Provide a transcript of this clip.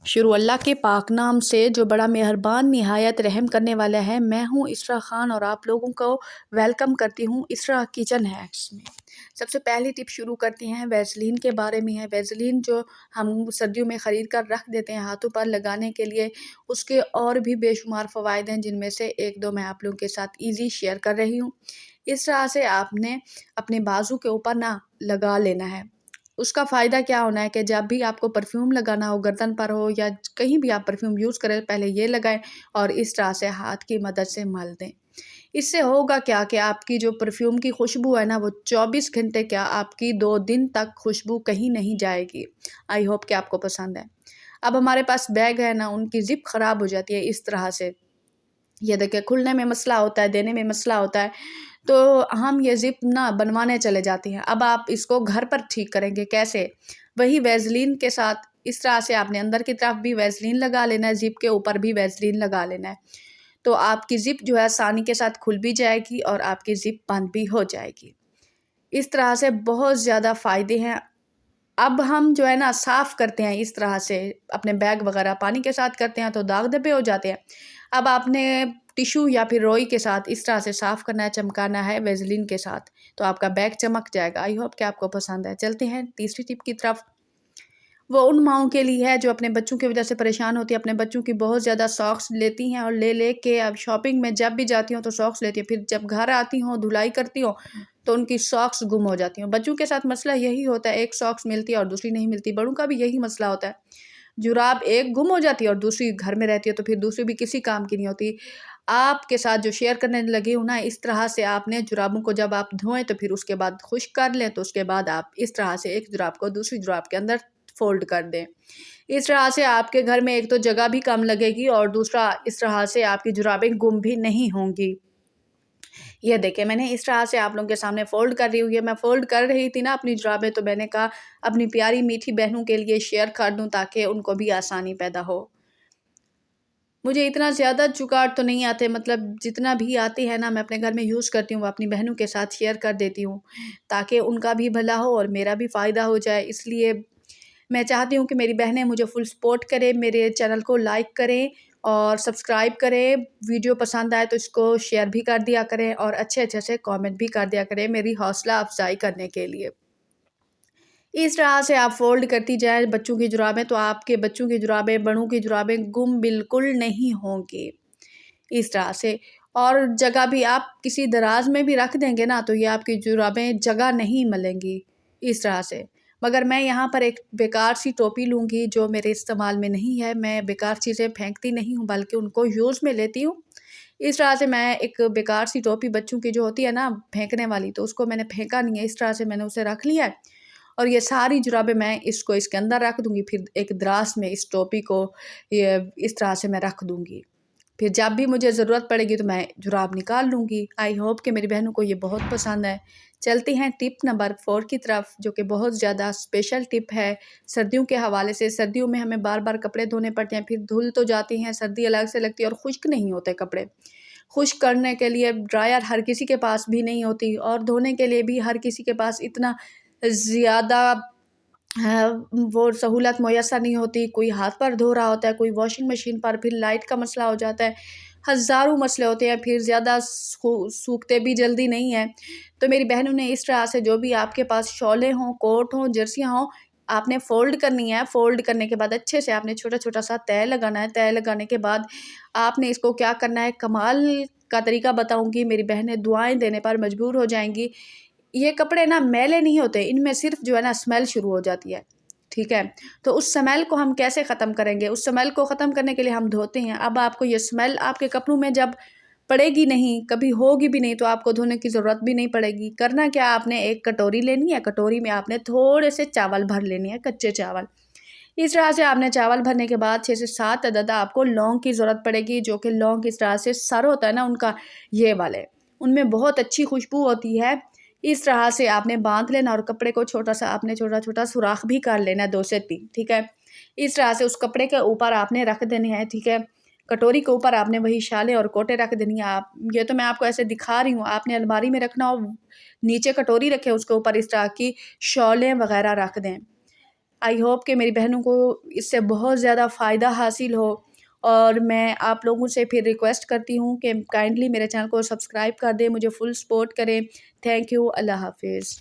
शुरू अल्लाह के पाक नाम से जो बड़ा मेहरबान निहायत रहम करने वाला है। मैं हूँ इसरा ख़ान और आप लोगों को वेलकम करती हूँ इसरा किचन हैक्स में। सबसे पहली टिप शुरू करती हैं वैसलीन के बारे में है। वैसलीन जो हम सर्दियों में ख़रीद कर रख देते हैं हाथों पर लगाने के लिए, उसके और भी बेशुमार फ़वाइद हैं, जिनमें से एक दो मैं आप लोगों के साथ ईज़ी शेयर कर रही हूँ। इस तरह से आपने अपने बाजू के ऊपर ना लगा लेना है। उसका फ़ायदा क्या होना है कि जब भी आपको परफ्यूम लगाना हो, गर्दन पर हो या कहीं भी आप परफ्यूम यूज़ करें, पहले ये लगाएं और इस तरह से हाथ की मदद से मल दें। इससे होगा क्या कि आपकी जो परफ्यूम की खुशबू है ना, वो 24 घंटे क्या, आपकी 2 दिन तक खुशबू कहीं नहीं जाएगी। आई होप कि आपको पसंद है। अब हमारे पास बैग है ना, उनकी ज़िप ख़राब हो जाती है इस तरह से। ये देखिए, खुलने में मसला होता है, देने में मसला होता है, तो हम ये ज़िप ना बनवाने चले जाते हैं। अब आप इसको घर पर ठीक करेंगे कैसे? वही वैसलीन के साथ इस तरह से आपने अंदर की तरफ भी वैसलीन लगा लेना है, ज़िप के ऊपर भी वैसलीन लगा लेना है। तो आपकी ज़िप जो है आसानी के साथ खुल भी जाएगी और आपकी ज़िप बंद भी हो जाएगी। इस तरह से बहुत ज़्यादा फ़ायदे हैं। अब हम जो है ना साफ़ करते हैं इस तरह से अपने बैग वगैरह, पानी के साथ करते हैं तो दाग धब्बे हो जाते हैं। अब आपने टिश्यू या फिर रोई के साथ इस तरह से साफ़ करना है, चमकाना है वैसलीन के साथ, तो आपका बैग चमक जाएगा। आई होप कि आपको पसंद है। चलते हैं तीसरी टिप की तरफ। वो उन माँओं के लिए है जो अपने बच्चों की वजह से परेशान होती है, अपने बच्चों की बहुत ज़्यादा सॉक्स लेती हैं और ले के अब शॉपिंग में जब भी जाती हूँ तो सॉक्स लेती हैं। फिर जब घर आती हूँ, धुलाई करती हूँ, तो उनकी सॉक्स गुम हो जाती हैं। बच्चों के साथ मसला यही होता है, एक सॉक्स मिलती है और दूसरी नहीं मिलती। बड़ों का भी यही मसला होता है। जुराब एक गुम हो जाती है और दूसरी घर में रहती है, तो फिर दूसरी भी किसी काम की नहीं होती। आपके साथ जो शेयर करने लगी हूँ ना, इस तरह से आपने जुराबों को जब आप धोएँ तो फिर उसके बाद खुश्क कर लें, तो उसके बाद आप इस तरह से एक जुराब को दूसरी जुराब के अंदर फ़ोल्ड कर दें। इस तरह से आपके घर में एक तो जगह भी कम लगेगी और दूसरा इस तरह से आपकी जुराबें गुम भी नहीं होंगी। ये देखिए, मैंने इस तरह से आप लोगों के सामने फ़ोल्ड कर रही हूँ। ये मैं फ़ोल्ड कर रही थी ना अपनी जुराबें, तो मैंने कहा अपनी प्यारी मीठी बहनों के लिए शेयर कर दूँ ताकि उनको भी आसानी पैदा हो। मुझे इतना ज़्यादा जुगाड़ तो नहीं आते, मतलब जितना भी आते हैं ना मैं अपने घर में यूज़ करती हूँ, वो अपनी बहनों के साथ शेयर कर देती हूँ, ताकि उनका भी भला हो और मेरा भी फ़ायदा हो जाए। इसलिए मैं चाहती हूँ कि मेरी बहनें मुझे फुल सपोर्ट करें, मेरे चैनल को लाइक करें और सब्सक्राइब करें। वीडियो पसंद आए तो इसको शेयर भी कर दिया करें और अच्छे-अच्छे से कमेंट भी कर दिया करें मेरी हौसला अफ़ज़ाई करने के लिए। इस तरह से आप फ़ोल्ड करती जाएँ बच्चों की जुराबें, तो आपके बच्चों की जुराबें, बड़ों की जुराबें गुम बिल्कुल नहीं होंगी। इस तरह से, और जगह भी आप किसी दराज़ में भी रख देंगे ना, तो ये आपकी जुराबें जगह नहीं मलेंगी, इस तरह से। मगर मैं यहाँ पर एक बेकार सी टोपी लूँगी जो मेरे इस्तेमाल में नहीं है। मैं बेकार चीज़ें फेंकती नहीं हूँ, बल्कि उनको यूज़ में लेती हूँ। इस तरह से मैं एक बेकार सी टोपी बच्चों की जो होती है ना फेंकने वाली, तो उसको मैंने फेंका नहीं है, इस तरह से मैंने उसे रख लिया है। और ये सारी जुराबें मैं इसको इसके अंदर रख दूँगी, फिर एक दराज़ में इस टोपी को ये इस तरह से मैं रख दूँगी। फिर जब भी मुझे ज़रूरत पड़ेगी तो मैं जुराब निकाल लूँगी। आई होप कि मेरी बहनों को ये बहुत पसंद है। चलते हैं टिप नंबर 4 की तरफ, जो कि बहुत ज़्यादा स्पेशल टिप है सर्दियों के हवाले से। सर्दियों में हमें बार-बार कपड़े धोने पड़ते हैं, फिर धुल तो जाती हैं, सर्दी अलग से लगती है और खुश्क नहीं होते कपड़े। खुश्क करने के लिए ड्रायर हर किसी के पास भी नहीं होती और धोने के लिए भी हर किसी के पास इतना ज़्यादा वो सहूलत मुयस्सर नहीं होती। कोई हाथ पर धो रहा होता है, कोई वॉशिंग मशीन पर, फिर लाइट का मसला हो जाता है। हज़ारों मसले होते हैं, फिर ज़्यादा सूखते भी जल्दी नहीं हैं। तो मेरी बहनों ने इस तरह से जो भी आपके पास शॉलें हों, कोट हों, जर्सियाँ हों, आपने फ़ोल्ड करनी है। फ़ोल्ड करने के बाद अच्छे से आपने छोटा-छोटा सा तह लगाना है। तह लगाने के बाद आपने इसको क्या करना है, कमाल का तरीका बताऊँगी, मेरी बहनें दुआएँ देने पर मजबूर हो जाएँगी। ये कपड़े ना मैले नहीं होते, इनमें सिर्फ़ जो है ना स्मेल शुरू हो जाती है, ठीक है? तो उस स्मेल को हम कैसे ख़त्म करेंगे? उस स्मेल को ख़त्म करने के लिए हम धोते हैं। अब आपको ये स्मेल आपके कपड़ों में जब पड़ेगी नहीं, कभी होगी भी नहीं, तो आपको धोने की ज़रूरत भी नहीं पड़ेगी। करना क्या, आपने एक कटोरी लेनी है, कटोरी में आपने थोड़े से चावल भर लेने हैं, कच्चे चावल। इस तरह से आपने चावल भरने के बाद 6 से 7 अदद आपको लौंग की ज़रूरत पड़ेगी, जो कि लौंग इस तरह से सर होता है ना उनका, ये वाले, उनमें बहुत अच्छी खुशबू होती है। इस तरह से आपने बाँध लेना और कपड़े को छोटा-सा आपने छोटा-छोटा सुराख भी कर लेना है 2 से 3, ठीक है? इस तरह से उस कपड़े के ऊपर आपने रख देने हैं, ठीक है? कटोरी के ऊपर आपने वही शालें और कोटे रख देनी है। आप ये तो मैं आपको ऐसे दिखा रही हूँ, आपने अलमारी में रखना हो, नीचे कटोरी रखें, उसके ऊपर इस तरह की शॉलें वग़ैरह रख दें। आई होप कि मेरी बहनों को इससे बहुत ज़्यादा फ़ायदा हासिल हो, और मैं आप लोगों से फिर रिक्वेस्ट करती हूँ कि काइंडली मेरे चैनल को सब्सक्राइब कर दें, मुझे फुल सपोर्ट करें। Thank you. अल्लाह हाफिज़।